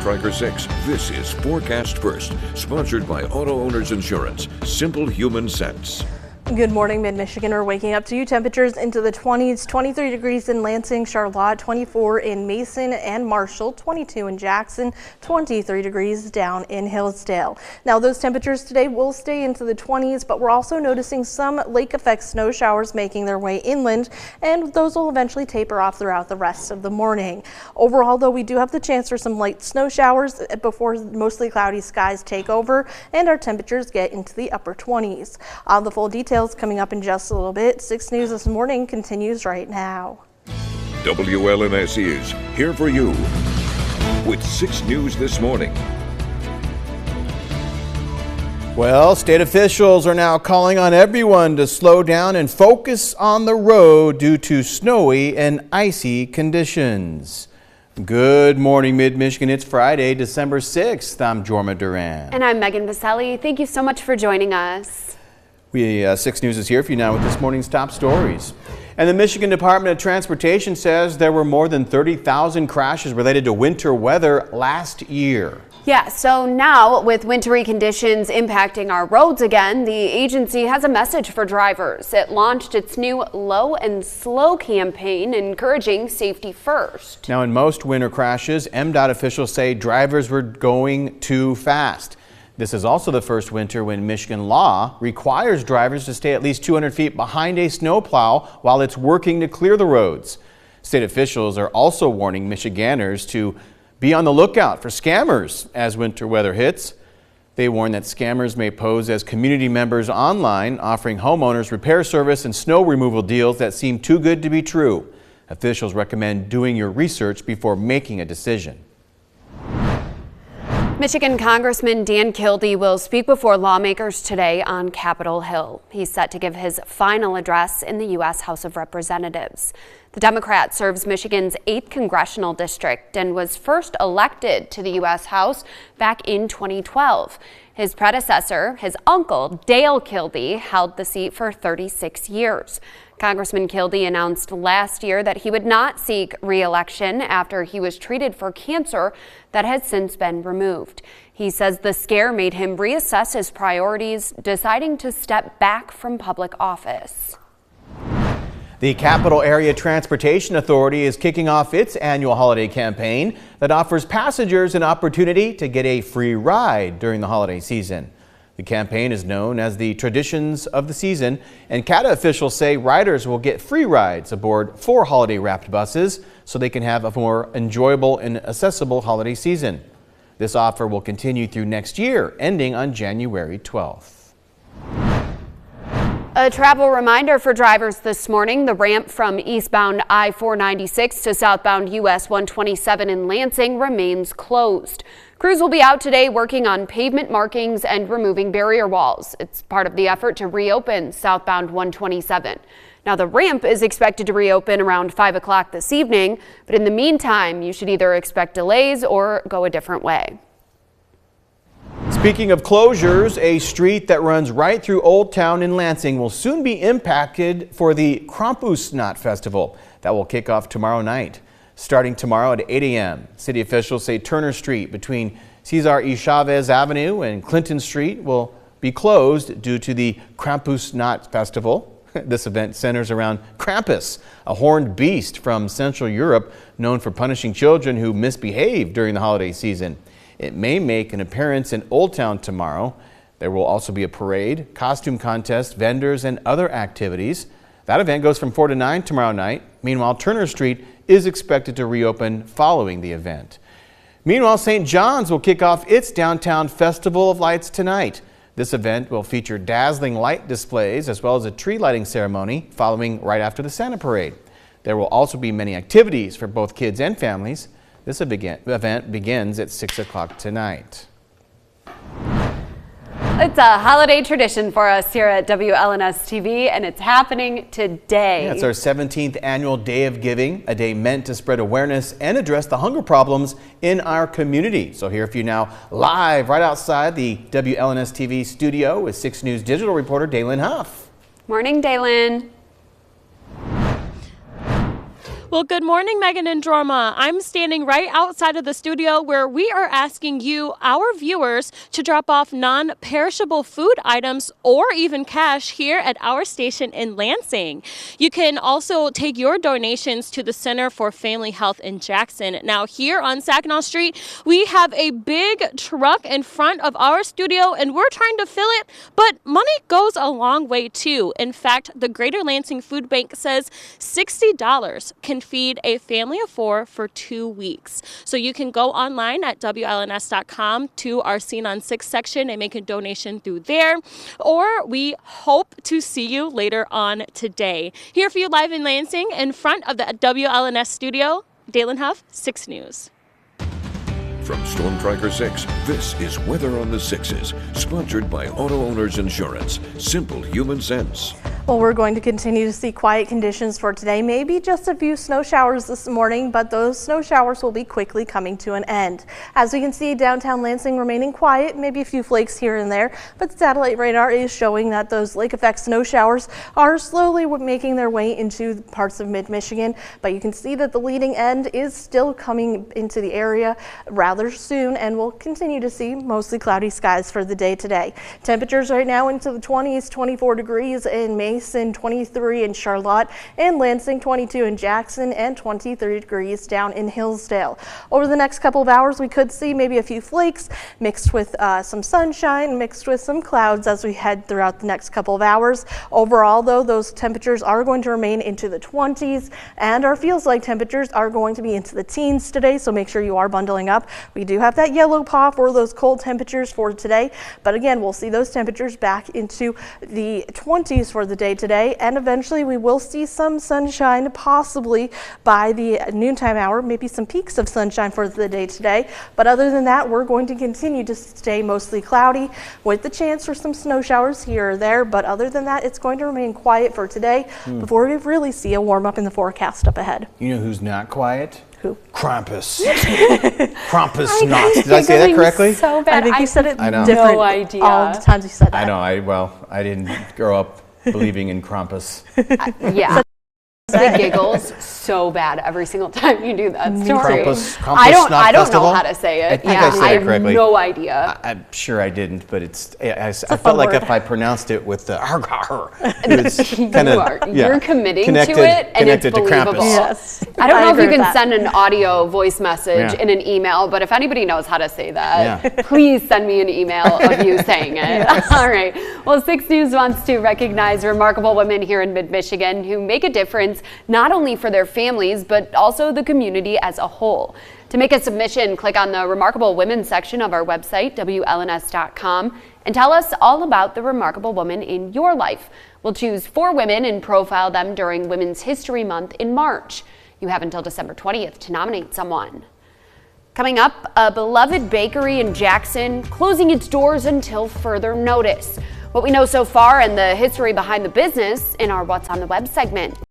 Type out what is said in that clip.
Tracker 6. This is Forecast First, sponsored by Auto Owners Insurance. Simple human sense. Good morning, Mid-Michigan. We're waking up to temperatures into the 20s, 23 degrees in Lansing, Charlotte, 24 in Mason and Marshall, 22 in Jackson, 23 degrees down in Hillsdale. Now, those temperatures today will stay into the 20s, but we're also noticing some lake effect snow showers making their way inland, and those will eventually taper off throughout the rest of the morning. Overall, though, we do have the chance for some light snow showers before mostly cloudy skies take over and our temperatures get into the upper 20s. The full details coming up in just a little bit. 6 News This Morning continues right now. WLNS is here for you with 6 News This Morning. Well, state officials are now calling on everyone to slow down and focus on the road due to snowy and icy conditions. Good morning, Mid-Michigan. It's Friday, December 6th. I'm Jorma Duran. And I'm Megan Vaselli. Thank you so much for joining us. 6 News is here for you now with this morning's top stories. And the Michigan Department of Transportation says there were more than 30,000 crashes related to winter weather last year. Yeah, so now with wintry conditions impacting our roads again, the agency has a message for drivers. It launched its new Low and Slow campaign, encouraging safety first. Now, in most winter crashes, MDOT officials say drivers were going too fast. This is also the first winter when Michigan law requires drivers to stay at least 200 feet behind a snowplow while it's working to clear the roads. State officials are also warning Michiganders to be on the lookout for scammers as winter weather hits. They warn that scammers may pose as community members online, offering homeowners repair service and snow removal deals that seem too good to be true. Officials recommend doing your research before making a decision. Michigan Congressman Dan Kildee will speak before lawmakers today on Capitol Hill. He's set to give his final address in the U.S. House of Representatives. The Democrat serves Michigan's 8th congressional district and was first elected to the U.S. House back in 2012. His predecessor, his uncle, Dale Kildee, held the seat for 36 years. Congressman Kildee announced last year that he would not seek re-election after he was treated for cancer that has since been removed. He says the scare made him reassess his priorities, deciding to step back from public office. The Capital Area Transportation Authority is kicking off its annual holiday campaign that offers passengers an opportunity to get a free ride during the holiday season. The campaign is known as the Traditions of the Season, and CATA officials say riders will get free rides aboard 4 holiday-wrapped buses so they can have a more enjoyable and accessible holiday season. This offer will continue through next year, ending on January 12th. A travel reminder for drivers this morning. The ramp from eastbound I-496 to southbound US 127 in Lansing remains closed. Crews will be out today working on pavement markings and removing barrier walls. It's part of the effort to reopen southbound 127. Now, the ramp is expected to reopen around 5 o'clock this evening, but in the meantime, you should either expect delays or go a different way. Speaking of closures, a street that runs right through Old Town in Lansing will soon be impacted for the Krampusnacht Festival that will kick off tomorrow night. Starting tomorrow at 8 a.m., city officials say Turner Street between Cesar E. Chavez Avenue and Clinton Street will be closed due to the Krampusnacht Festival. This event centers around Krampus, a horned beast from Central Europe known for punishing children who misbehave during the holiday season. It may make an appearance in Old Town tomorrow. There will also be a parade, costume contest, vendors, and other activities. That event goes from 4 to 9 tomorrow night. Meanwhile, Turner Street is expected to reopen following the event. Meanwhile, St. John's will kick off its downtown Festival of Lights tonight. This event will feature dazzling light displays as well as a tree lighting ceremony following right after the Santa Parade. There will also be many activities for both kids and families. This event begins at 6 o'clock tonight. It's a holiday tradition for us here at WLNS TV, and it's happening today. Yeah, it's our 17th annual Day of Giving, a day meant to spread awareness and address the hunger problems in our community. So here for you now, live right outside the WLNS TV studio with 6 News digital reporter Daylin Huff. Morning, Daylin. Well, good morning, Megan and Jorma. I'm standing right outside of the studio where we are asking you, our viewers, to drop off non-perishable food items or even cash here at our station in Lansing. You can also take your donations to the Center for Family Health in Jackson. Now, here on Saginaw Street, we have a big truck in front of our studio, and we're trying to fill it, but money goes a long way, too. In fact, the Greater Lansing Food Bank says $60 can feed a family of 4 for 2 weeks. So you can go online at WLNS.com to our Scene on 6 section and make a donation through there. Or we hope to see you later on today. Here for you live in Lansing in front of the WLNS studio, Dalen Huff, 6 News. From Storm Tracker 6, this is Weather on the Sixes, sponsored by Auto Owners Insurance. Simple human sense. Well, we're going to continue to see quiet conditions for today. Maybe just a few snow showers this morning, but those snow showers will be quickly coming to an end. As we can see, downtown Lansing remaining quiet, maybe a few flakes here and there, but the satellite radar is showing that those lake effect snow showers are slowly making their way into parts of mid-Michigan. But you can see that the leading end is still coming into the area rather soon, and we'll continue to see mostly cloudy skies for the day today. Temperatures right now into the 20s, 24 degrees in Mason, 23 in Charlotte, and Lansing, 22 in Jackson, and 23 degrees down in Hillsdale. Over the next couple of hours, we could see maybe a few flakes mixed with some sunshine, mixed with some clouds as we head throughout the next couple of hours. Overall, though, those temperatures are going to remain into the 20s, and our feels like temperatures are going to be into the teens today, so make sure you are bundling up. We do have that yellow pop for those cold temperatures for today, but again, we'll see those temperatures back into the 20s for the day today, and eventually we will see some sunshine possibly by the noontime hour, maybe some peaks of sunshine for the day today. But other than that, we're going to continue to stay mostly cloudy with the chance for some snow showers here or there. But other than that, it's going to remain quiet for today before we really see a warm up in the forecast up ahead. You know who's not quiet? Who? Krampus. Krampus knots. Did I say that correctly? So bad. I think you said it know. different No idea. all the times you said that. I know. I didn't grow up believing in Krampus. Yeah. The giggles so bad every single time you do that story. Krampus I don't Festival? know how to say it. I think I said it correctly. I have no idea. I'm sure I didn't, but I felt like word. if I pronounced it with the it's You're committing to it, and it's connected to believable. Krampus. Yes. I don't know if agree you with can that. send an audio voice message Yeah. in an email, but if anybody knows how to say that, Yeah. please send me an email of you saying it. All right. Well, 6 News wants to recognize remarkable women here in mid-Michigan who make a difference not only for their families, but also the community as a whole. To make a submission, click on the Remarkable Women section of our website, WLNS.com, and tell us all about the remarkable woman in your life. We'll choose 4 women and profile them during Women's History Month in March. You have until December 20th to nominate someone. Coming up, a beloved bakery in Jackson closing its doors until further notice. What we know so far and the history behind the business in our What's on the Web segment.